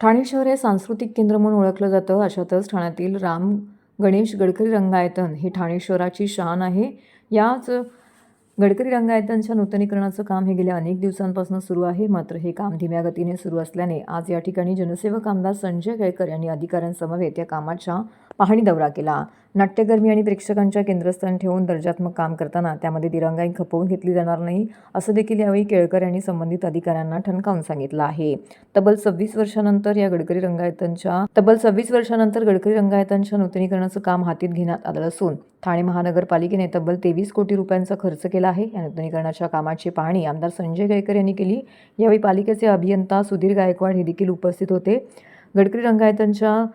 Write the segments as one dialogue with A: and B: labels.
A: ठाणे शहर हे सांस्कृतिक केंद्र म्हणून ओळखलं जातं. अशातच ठाण्यातील राम गणेश गडकरी रंगायतन हे ठाणे शहराची शान आहे. याच गडकरी रंगायतनच्या नूतनीकरणाचं काम हे गेल्या अनेक दिवसांपासून सुरू आहे. मात्र हे काम धीम्या गतीने सुरू असल्याने आज या ठिकाणी जनसेवक आमदार संजय केळकर यांनी अधिकाऱ्यांसमवेत या कामाच्या पाहणी दौरा केला. नाट्यकर्मी आणि प्रेक्षकांच्या केंद्रस्थान ठेवून दर्जात्मक काम करताना त्यामध्ये दिरंगाई खपवून घेतली जाणार नाही, असं देखील यावेळी केळकर यांनी संबंधित अधिकाऱ्यांना ठणकावून सांगितलं आहे. तब्बल 26 वर्षांनंतर गडकरी रंगायतनच्या नूतनीकरणाचं काम हाती घेण्यात आलं असून ठाणे महानगरपालिकेने तब्बल 23 कोटी रुपयांचा खर्च केला आहे. या नूतनीकरणाच्या कामाची पाहणी आमदार संजय केळकर यांनी केली. यावेळी पालिकेचे अभियंता सुधीर गायकवाड हे देखील उपस्थित होते. गडकरी रंगायतनच्या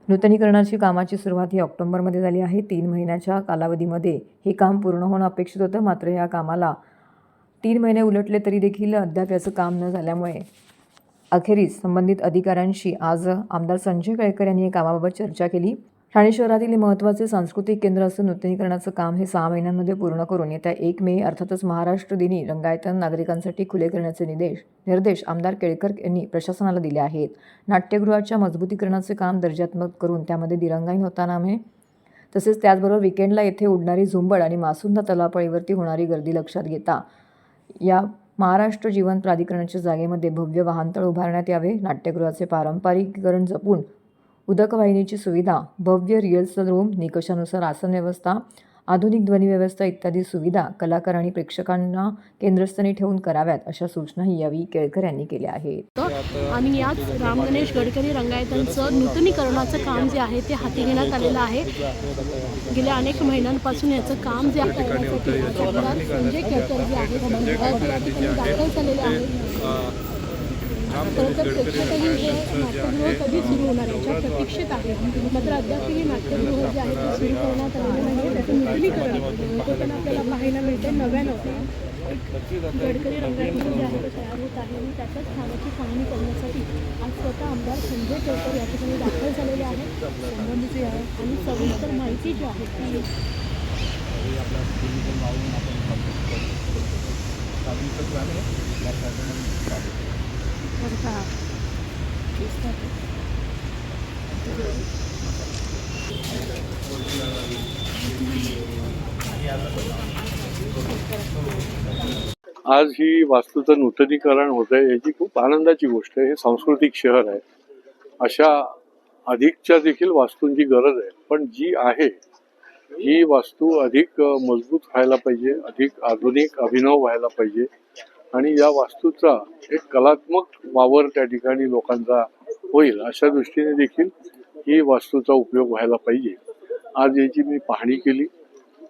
A: नूतनीकरणाची कामाची सुरुवात ही ऑक्टोबरमध्ये झाली आहे. 3 महिन्याच्या कालावधीमध्ये हे काम पूर्ण होणं अपेक्षित होतं. मात्र या कामाला 3 महिने उलटले तरी देखील अद्याप याचं काम न झाल्यामुळे अखेरीस संबंधित अधिकाऱ्यांशी आज आमदार संजय केळकर यांनी या कामाबाबत चर्चा केली. ठाणे शहरातील हे महत्त्वाचे सांस्कृतिक केंद्र असून नूतनीकरणाचं काम हे 6 महिन्यांमध्ये पूर्ण करून येत्या 1 मे अर्थातच महाराष्ट्र दिनी रंगायतन नागरिकांसाठी खुले करण्याचे निर्देश आमदार केळकर यांनी प्रशासनाला दिले आहेत. नाट्यगृहाच्या मजबूतीकरणाचे काम दर्जात्मक करून त्यामध्ये दिरंगाई होता कामा तसेच त्याचबरोबर विकेंडला येथे उडणारी झुंबड आणि मासुंदा तलावपळीवरती होणारी गर्दी लक्षात घेता या महाराष्ट्र जीवन प्राधिकरणाच्या जागेमध्ये भव्य वाहनतळ उभारण्यात यावे. नाट्यगृहाचे पारंपरिकीकरण जपून उदकवाहिनीची सुविधा, भव्य रिहर्सल रूम, निकषानुसार आसन व्यवस्था, आधुनिक ध्वनी व्यवस्था इत्यादी सुविधा कलाकार आणि प्रेक्षकांना केंद्रस्थानी ठेवून कराव्यात, अशा सूचनाही यावेळी केळकर यांनी केल्या आहेत.
B: आणि याच राम गणेश गडकरी रंगायतनचं नूतनीकरणाचं काम जे आहे ते हाती घेण्यात आलेलं आहे. गेल्या अनेक महिन्यांपासून याचं काम जे करण्यासाठी आमदार संजय केळकर जे आहेत त्या ठिकाणी दाखल झालेले आहेत. खरं तर प्रेक्षकही हे नाट्यगृह कधी सुरू होणार याच्या प्रतीक्षेत आहे. मात्र अद्याप हे नाट्यगृह जे आहे ते सुरू करण्यात आलेलं नाही. त्याचं नूतनीकरण होते पण आपल्याला पाहायला मिळते. नव्यानं गडकरी रंगायतन जे आहे ते तयार होत आहे आणि त्याच्याच कामाची पाहणी करण्यासाठी आज स्वतः आमदार संजय केळकर या ठिकाणी दाखल झालेले आहेत. संबंधित आणि सविस्तर माहिती जी आहे ती
C: आज ही वास्तूचं नूतनीकरण होत आहे, याची खूप आनंदाची गोष्ट आहे. हे सांस्कृतिक शहर आहे. अशा अधिकच्या देखील वास्तूंची गरज आहे, पण जी आहे ही वास्तू अधिक मजबूत व्हायला पाहिजे, अधिक आधुनिक अभिनव व्हायला पाहिजे आणि या वास्तूचा एक कलात्मक वावर त्या ठिकाणी लोकांचा होईल अशा दृष्टीने देखील ही वास्तूचा उपयोग व्हायला पाहिजे. आज याची मी पाहणी केली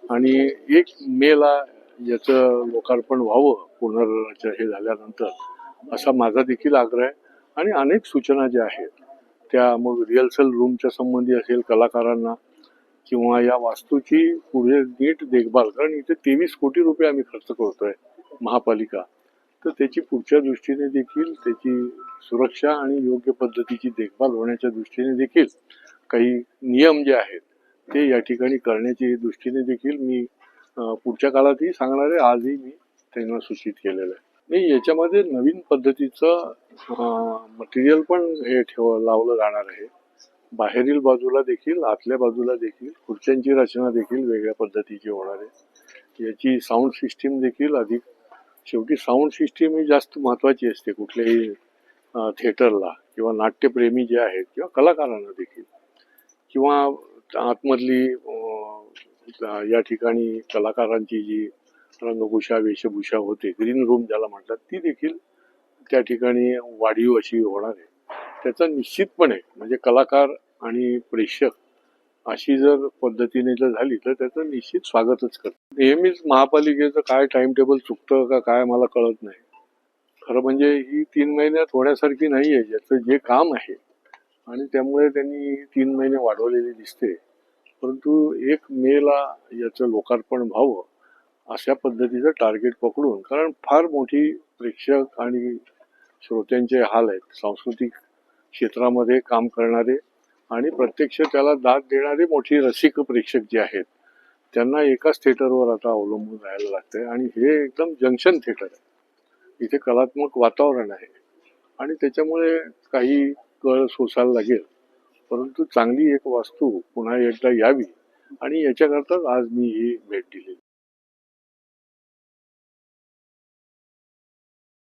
C: आणि 1 मेला याचं लोकार्पण व्हावं हे झाल्यानंतर, असा माझा देखील आग्रह आहे. आणि अनेक सूचना ज्या आहेत त्या मग रिहर्सल रूमच्या संबंधी असेल, कलाकारांना किंवा या वास्तूची पुढे नीट देखभाल, कारण इथे 23 कोटी रुपये आम्ही खर्च करतोय महापालिका, तर त्याची पुढच्या दृष्टीने देखील त्याची सुरक्षा आणि योग्य पद्धतीची देखभाल होण्याच्या दृष्टीने देखील काही नियम जे आहेत ते या ठिकाणी करण्याच्या दृष्टीने देखील मी पुढच्या काळातही सांगणार आहे. आजही मी त्यांना सूचित केलेलं आहे. नाही, याच्यामध्ये नवीन पद्धतीचं मटेरियल पण हे लावलं जाणार आहे. बाहेरील बाजूला देखील, आतल्या बाजूला देखील खुर्च्यांची रचना देखील वेगळ्या पद्धतीची होणार आहे. याची साऊंड सिस्टीम देखील अधिक, शेवटी साऊंड सिस्टीम ही जास्त महत्त्वाची असते कुठल्याही थिएटरला किंवा नाट्यप्रेमी जे आहेत किंवा कलाकारांना देखील, किंवा आतमधली या ठिकाणी कलाकारांची जी रंगभूषा वेशभूषा होते, ग्रीन रूम ज्याला म्हणतात, ती देखील त्या ठिकाणी वाढीव अशी होणार आहे. त्याचा निश्चितपणे म्हणजे कलाकार आणि प्रेक्षक अशी जर पद्धतीने जर झाली तर त्याचं निश्चित स्वागतच करतात. नेहमीच महापालिकेचं काय टाइम टेबल चुकतं का काय मला कळत नाही. खरं म्हणजे ही 3 महिन्यात होण्यासारखी नाही आहे याचं जे काम आहे, आणि त्यामुळे त्यांनी 3 महिने वाढवलेली दिसते. परंतु 1 मेला याचं लोकार्पण व्हावं अशा पद्धतीचं टार्गेट पकडून, कारण फार मोठी प्रेक्षक आणि श्रोत्यांचे हाल आहेत. सांस्कृतिक क्षेत्रामध्ये काम करणारे आणि प्रत्यक्ष त्याला दाद देणारे मोठी रसिक प्रेक्षक जे आहेत त्यांना एकाच थिएटरवर आता अवलंबून राहायला लागतंय. आणि हे एकदम जंक्शन थिएटर आहे. इथे कलात्मक वातावरण आहे आणि त्याच्यामुळे काही कर सोसायला लागेल, परंतु चांगली एक वास्तू पुन्हा एकदा यावी आणि याच्याकरताच आज मी ही भेट दिली.